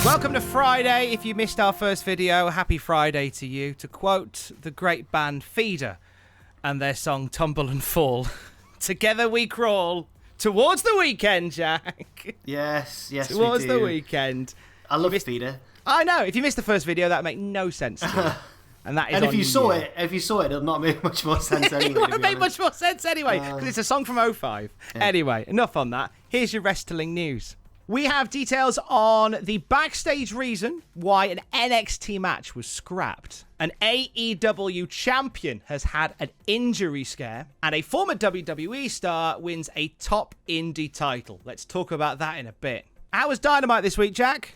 Welcome to Friday. If you missed our first video, happy Friday to you. To quote the great band Feeder and their song Tumble and Fall, together we crawl towards the weekend, Jack. Yes, towards we do. the weekend. I love Feeder. I know. If you missed the first video, that make no sense to you. And that is and if you saw it, it'll not make much more sense anyway. It won't make much more sense anyway, because it's a song from 05. Yeah. Anyway, enough on that. Here's your wrestling news. We have details on the backstage reason why an NXT match was scrapped. An AEW champion has had an injury scare, and a former WWE star wins a top indie title. Let's talk about that in a bit. How was Dynamite this week, Jack?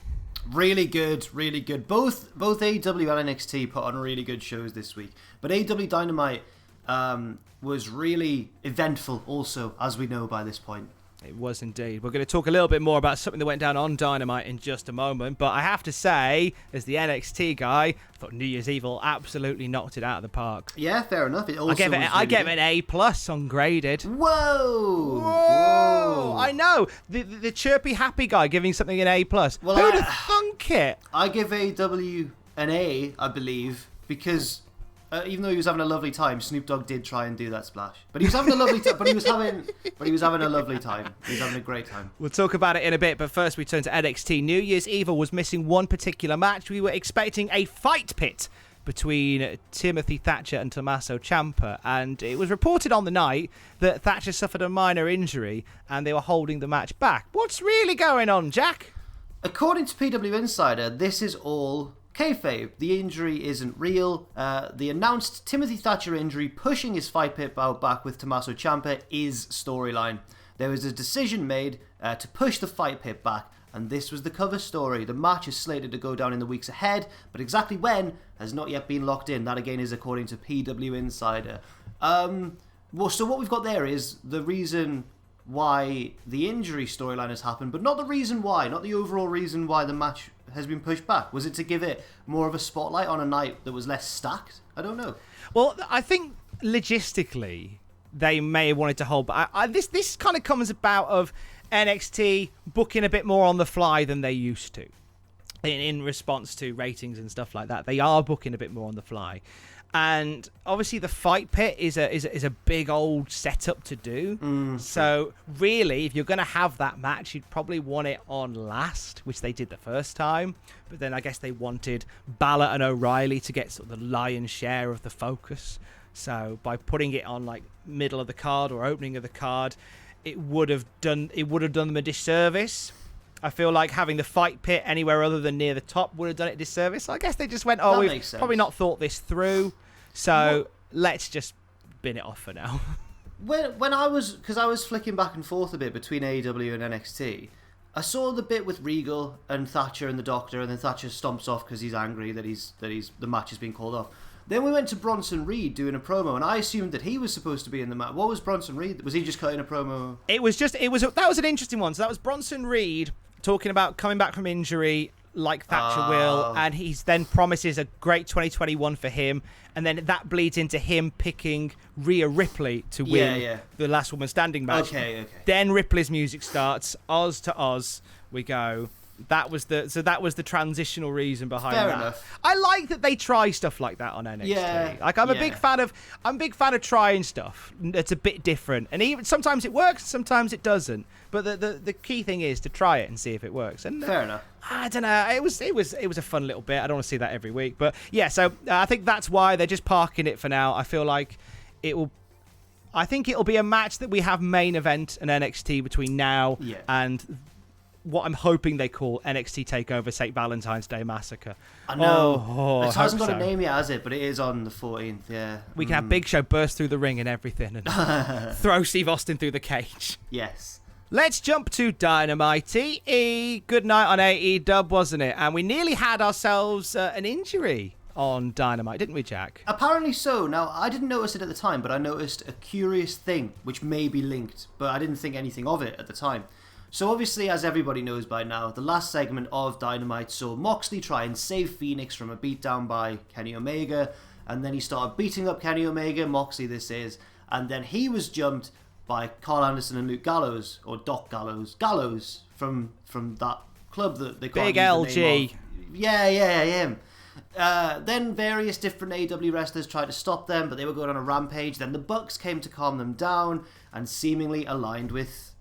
Really good, really good. Both AEW and NXT put on really good shows this week. But AEW Dynamite was really eventful also, as we know by this point. It was indeed. We're going to talk a little bit more about something that went down on Dynamite in just a moment. But I have to say, as the NXT guy, I thought New Year's Evil absolutely knocked it out of the park. Yeah, fair enough. I gave it an A+ ungraded. Whoa! I know. The chirpy happy guy giving something an A+. Well, who'd have thunk it? I give AEW an A, I believe, because even though he was having a lovely time, Snoop Dogg did try and do that splash. But he was having a lovely time. But he was having a lovely time. He was having a great time. We'll talk about it in a bit, but first we turn to NXT. New Year's Evil was missing one particular match. We were expecting a fight pit between Timothy Thatcher and Tommaso Ciampa, and it was reported on the night that Thatcher suffered a minor injury and they were holding the match back. What's really going on, Jack? According to PW Insider, this is all kayfabe. The injury isn't real. The announced Timothy Thatcher injury pushing his fight pit bout back with Tommaso Ciampa is storyline. There was a decision made to push the fight pit back, and this was the cover story. The match is slated to go down in the weeks ahead, but exactly when has not yet been locked in. That again is according to PW Insider. So what we've got there is the reason why the injury storyline has happened, but not the reason why, not the overall reason why the match has been pushed back. Was it to give it more of a spotlight on a night that was less stacked? I don't know. Well, I think logistically they may have wanted to hold, but this kind of comes about of NXT booking a bit more on the fly than they used to in response to ratings and stuff like that. They are booking a bit more on the fly. And obviously the fight pit is a big old setup to do. So really, if you're going to have that match, you'd probably want it on last, which they did the first time. But then I guess they wanted Balor and O'Reilly to get sort of the lion's share of the focus. So by putting it on like middle of the card or opening of the card, it would have done them a disservice. I feel like having the fight pit anywhere other than near the top would have done it a disservice. So I guess they just went, we've probably not thought this through. So let's just bin it off for now. When I was flicking back and forth a bit between AEW and NXT, I saw the bit with Regal and Thatcher and the Doctor, and then Thatcher stomps off because he's angry that the match has been called off. Then we went to Bronson Reed doing a promo, and I assumed that he was supposed to be in the match. What was Bronson Reed? Was he just cutting a promo? That was an interesting one. So that was Bronson Reed talking about coming back from injury like Thatcher will, and he's then promises a great 2021 for him, and then that bleeds into him picking Rhea Ripley to win the Last Woman Standing match. Okay. Then Ripley's music starts. Oz to Oz we go. That was the transitional reason behind Fair that. enough. I like that they try stuff like that on NXT. Yeah, like I'm a big fan of trying stuff that's a bit different, and even sometimes it works, sometimes it doesn't. But the key thing is to try it and see if it works. And fair enough. I don't know. It was a fun little bit. I don't want to see that every week, but yeah. So I think that's why they're just parking it for now. I feel like it'll be a match that we have main event and NXT between now and what I'm hoping they call NXT TakeOver St. Valentine's Day Massacre. I know. It hasn't got a name yet, has it? But it is on the 14th, yeah. We can have Big Show burst through the ring and everything and throw Steve Austin through the cage. Yes. Let's jump to Dynamite. Good night on AEW, wasn't it? And we nearly had ourselves an injury on Dynamite, didn't we, Jack? Apparently so. Now, I didn't notice it at the time, but I noticed a curious thing, which may be linked, but I didn't think anything of it at the time. So obviously, as everybody knows by now, the last segment of Dynamite saw Moxley try and save Phoenix from a beatdown by Kenny Omega, and then he started beating up Kenny Omega, Moxley this is, and then he was jumped by Carl Anderson and Luke Gallows, or Doc Gallows, from that club that they can't Big use the name LG. of. Yeah, him. Then various different AEW wrestlers tried to stop them, but they were going on a rampage. Then the Bucks came to calm them down and seemingly aligned with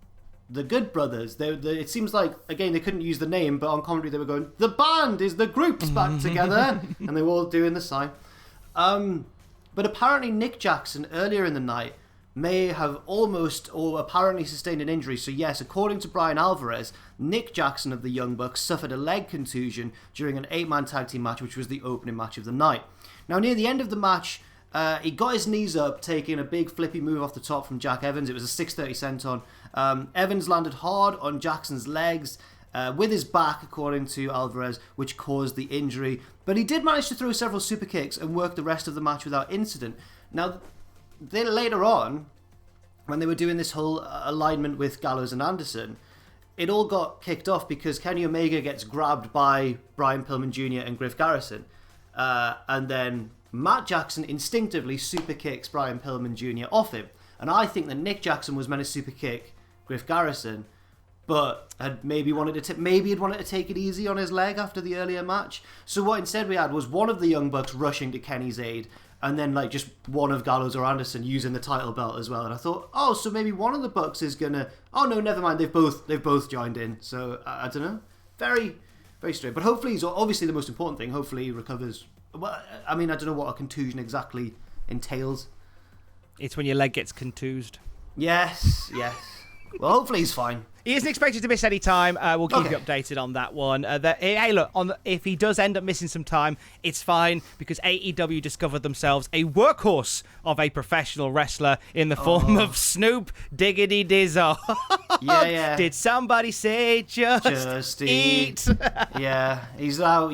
the Good Brothers. It seems like, again, they couldn't use the name, but on commentary they were going, the band is the group's back together, and they were all doing the sign. But apparently Nick Jackson, earlier in the night, may have almost or apparently sustained an injury. So yes, according to Brian Alvarez, Nick Jackson of the Young Bucks suffered a leg contusion during an 8-man tag team match, which was the opening match of the night. Now, near the end of the match, he got his knees up, taking a big flippy move off the top from Jack Evans. It was a 630 senton. Evans landed hard on Jackson's legs with his back, according to Alvarez, which caused the injury. But he did manage to throw several super kicks and work the rest of the match without incident. Now, then later on, when they were doing this whole alignment with Gallows and Anderson, it all got kicked off because Kenny Omega gets grabbed by Brian Pillman Jr. and Griff Garrison. And then Matt Jackson instinctively super kicks Brian Pillman Jr. off him. And I think that Nick Jackson was meant to super kick Griff Garrison, but had maybe wanted to take it easy on his leg after the earlier match. So what instead we had was one of the Young Bucks rushing to Kenny's aid, and then like just one of Gallows or Anderson using the title belt as well. And I thought, oh, so maybe one of the Bucks is gonna. Oh no, never mind. They've both joined in. So I don't know. Very, very strange. But hopefully, he's obviously the most important thing. Hopefully, he recovers. Well, I mean, I don't know what a contusion exactly entails. It's when your leg gets contused. Yes. Well, hopefully he's fine. He isn't expected to miss any time. We'll keep you updated on that one. Hey, look, if he does end up missing some time, it's fine because AEW discovered themselves a workhorse of a professional wrestler in the form of Snoop Diggity Dizzo. Yeah. Did somebody say just eat? Yeah, he's now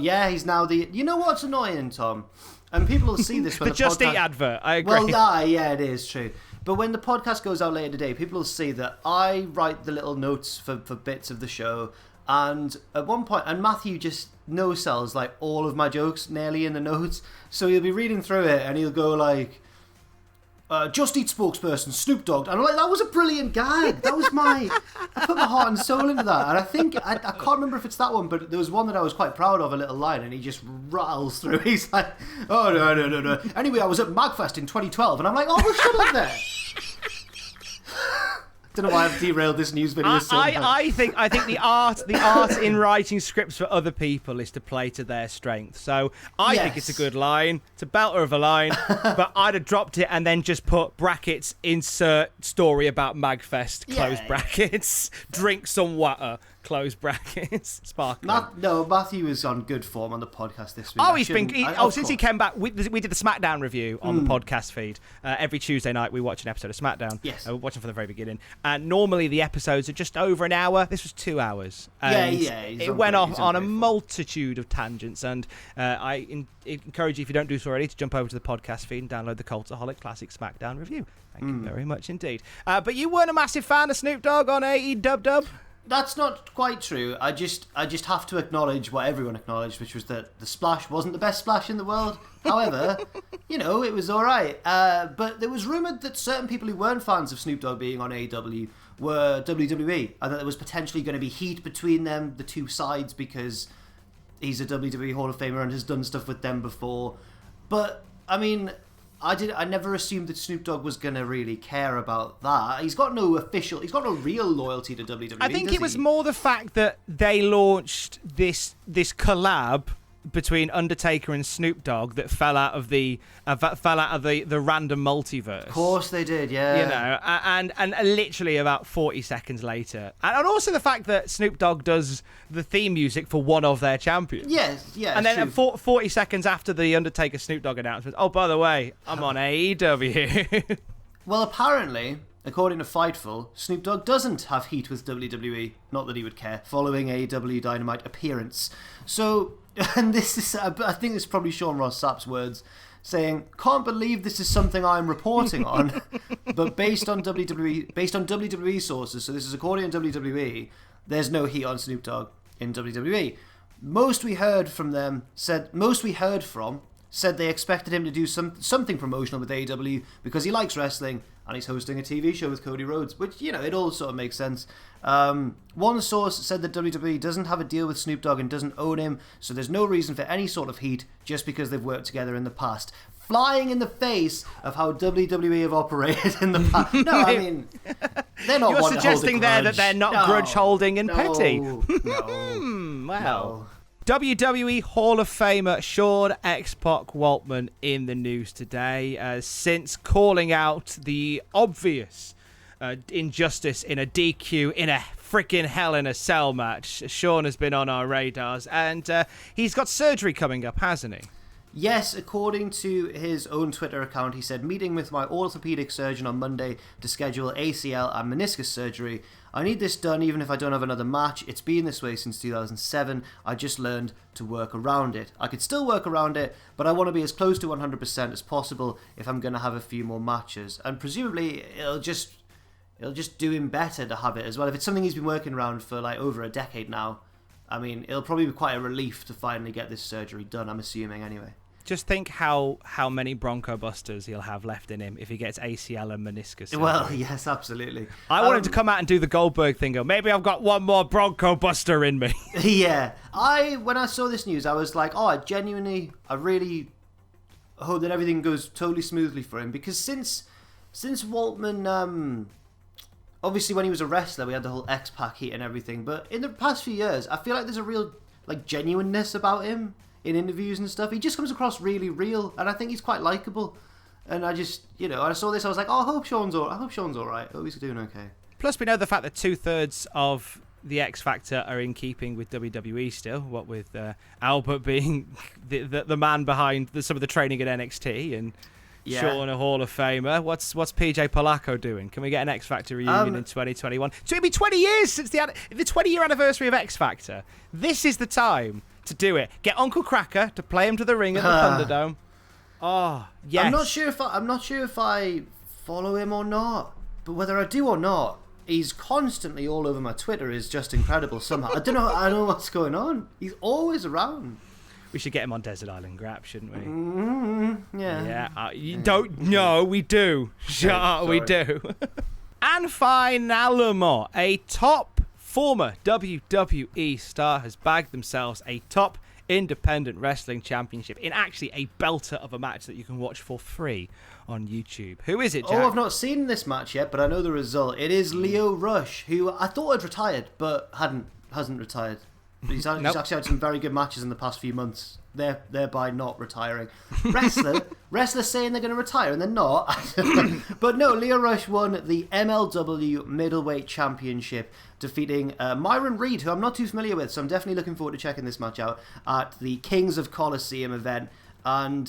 the. You know what's annoying, Tom? And people will see this when the Just Eat advert. I agree. Well, yeah, it is true. But when the podcast goes out later today, people will see that I write the little notes for bits of the show. And at one point, and Matthew just no-sells like all of my jokes nearly in the notes. So he'll be reading through it and he'll go like, Just Eat spokesperson, Snoop Dogg. And I'm like, that was a brilliant gag. That was I put my heart and soul into that. And I think, I can't remember if it's that one, but there was one that I was quite proud of, a little line, and he just rattles through. He's like, oh, no. Anyway, I was at MagFest in 2012, and I'm like, oh, well, shut up there. Don't know why I've derailed this news video so much. I think the art in writing scripts for other people is to play to their strength. So I think it's a good line. It's a belter of a line, but I'd have dropped it and then just put brackets, insert story about MagFest, close brackets, drink some water, close brackets, sparkling. Matthew is on good form on the podcast this week. Oh, since he came back, we did the SmackDown review on the podcast feed. Every Tuesday night we watch an episode of SmackDown. Yes. We're watching from the very beginning. And normally the episodes are just over an hour. This was 2 hours. And it went off on a multitude of tangents. And I encourage you, if you don't do so already, to jump over to the podcast feed and download the Cultaholic Classic SmackDown review. Thank you very much indeed. But you weren't a massive fan of Snoop Dogg on AEW? That's not quite true. I just have to acknowledge what everyone acknowledged, which was that the splash wasn't the best splash in the world. However, it was all right. But there was rumoured that certain people who weren't fans of Snoop Dogg being on AEW were WWE, and that there was potentially going to be heat between them, the two sides, because he's a WWE Hall of Famer and has done stuff with them before. But, I mean, I never assumed that Snoop Dogg was going to really care about that. He's got no real loyalty to WWE. I think it was more the fact that they launched this collab between Undertaker and Snoop Dogg that fell out of the random multiverse. Of course they did, yeah. And literally about 40 seconds later, and also the fact that Snoop Dogg does the theme music for one of their champions. Yes. And then 40 seconds after the Undertaker Snoop Dogg announcement, oh, by the way, I'm on AEW. Well, apparently, according to Fightful, Snoop Dogg doesn't have heat with WWE. Not that he would care. Following AEW Dynamite appearance. So, and this is, I think this is probably Sean Ross Sapp's words, saying, "Can't believe this is something I'm reporting on, but based on WWE sources, so this is according to WWE, there's no heat on Snoop Dogg in WWE. Most we heard from said they expected him to do something promotional with AEW because he likes wrestling and he's hosting a TV show with Cody Rhodes, which, it all sort of makes sense. One source said that WWE doesn't have a deal with Snoop Dogg and doesn't own him, so there's no reason for any sort of heat just because they've worked together in the past. Flying in the face of how WWE have operated in the past. No, I mean, they're not. You're suggesting there that they're not grudge holding and petty. No. Well. WWE Hall of Famer Shawn X-Pac Waltman in the news today, since calling out the obvious injustice in a DQ in a freaking Hell in a Cell match. Shawn has been on our radars, and he's got surgery coming up, hasn't he? Yes, according to his own Twitter account, he said, meeting with my orthopedic surgeon on Monday to schedule ACL and meniscus surgery. I need this done even if I don't have another match. It's been this way since 2007. I just learned to work around it. I could still work around it, but I want to be as close to 100% as possible if I'm going to have a few more matches. And presumably, it'll just do him better to have it as well. If it's something he's been working around for like over a decade now, I mean, it'll probably be quite a relief to finally get this surgery done, I'm assuming anyway. Just think how many Bronco Busters he'll have left in him if he gets ACL and meniscus surgery. Well, yes, absolutely. I want him to come out and do the Goldberg thing. Go, maybe I've got one more Bronco Buster in me. Yeah. When I saw this news, I was like, I really hope that everything goes totally smoothly for him. Because since Waltman, obviously when he was a wrestler, we had the whole X-Pac heat and everything. But in the past few years, I feel like there's a real genuineness about him. In interviews and stuff, he just comes across really real, and I think he's quite likable. And I just, I saw this, I was like, I hope Shawn's all right. I hope he's doing okay. Plus, we know the fact that 2/3 of the X Factor are in keeping with WWE still. What with Albert being the man behind some of the training at NXT, and Shawn a Hall of Famer. What's PJ Polacco doing? Can we get an X Factor reunion in 2021? So it'll be 20 years since the 20-year anniversary of X Factor. This is the time to do it. Get Uncle Cracker to play him to the ring at the Thunderdome. Oh, yes. I'm not sure if I follow him or not, but whether I do or not, he's constantly all over my Twitter is just incredible somehow. I don't know what's going on. He's always around. We should get him on Desert Island Grab, shouldn't we? Yeah. Yeah. You don't know, we do. Shut up, we do. And finally, a top former WWE star has bagged themselves a top independent wrestling championship in actually a belter of a match that you can watch for free on YouTube. Who is it, Jack? Oh, I've not seen this match yet, but I know the result. It is Lio Rush, who I thought had retired, but hasn't retired. He's actually had some very good matches in the past few months, thereby not retiring. Wrestler saying they're going to retire and they're not. But no, Lio Rush won the MLW Middleweight Championship, defeating Myron Reed, who I'm not too familiar with, so I'm definitely looking forward to checking this match out at the Kings of Colosseum event. And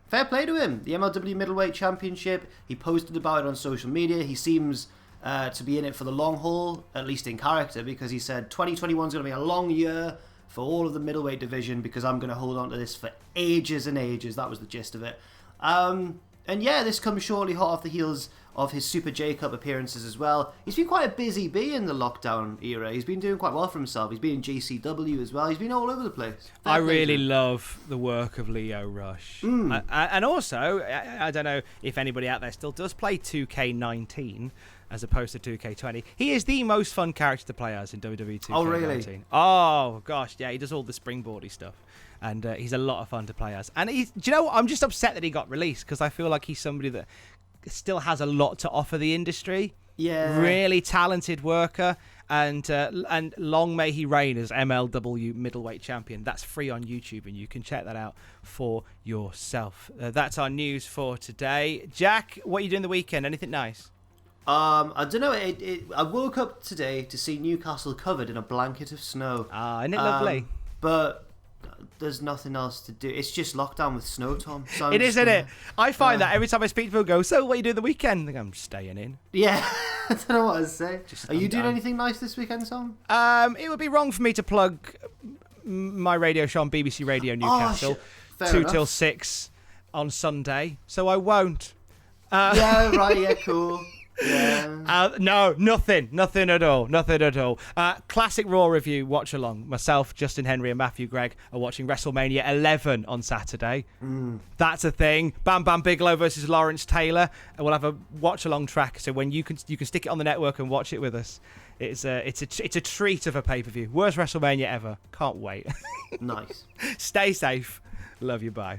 fair play to him. The MLW Middleweight Championship, he posted about it on social media. He seems to be in it for the long haul, at least in character, because he said 2021 is going to be a long year for all of the middleweight division because I'm going to hold on to this for ages and ages. That was the gist of it. And yeah, this comes shortly hot off the heels of his Super J-Cup appearances as well. He's been quite a busy bee in the lockdown era. He's been doing quite well for himself. He's been in GCW as well. He's been all over the place. I really love the work of Lio Rush. And also, I don't know if anybody out there still does play 2K19 as opposed to 2K20. He is the most fun character to play as in WWE 2K19. Oh, really? Oh, gosh, yeah, he does all the springboardy stuff. And he's a lot of fun to play as. And do you know what? I'm just upset that he got released because I feel like he's somebody that still has a lot to offer the industry. Yeah. Really talented worker. And long may he reign as MLW Middleweight Champion. That's free on YouTube, and you can check that out for yourself. That's our news for today. Jack, what are you doing the weekend? Anything nice? I don't know. I woke up today to see Newcastle covered in a blanket of snow. Isn't it lovely? But there's nothing else to do. It's just lockdown with snow, Tom. So it is, isn't it? I find that every time I speak to people, go, so what are you doing the weekend? I think I'm staying in. Yeah, I don't know what to say. Are you doing anything nice this weekend, Tom? It would be wrong for me to plug my radio show on BBC Radio Newcastle, 2 till 6 on Sunday, so I won't. Yeah, right, yeah, cool. No, nothing at all. Classic Raw review watch along. Myself, Justin Henry, and Matthew Gregg are watching WrestleMania 11 on Saturday. That's a thing. Bam Bam Bigelow versus Lawrence Taylor, and we'll have a watch along track. So when you can stick it on the network and watch it with us. It's a treat of a pay-per-view. Worst WrestleMania ever. Can't wait. Nice. Stay safe. Love you. Bye.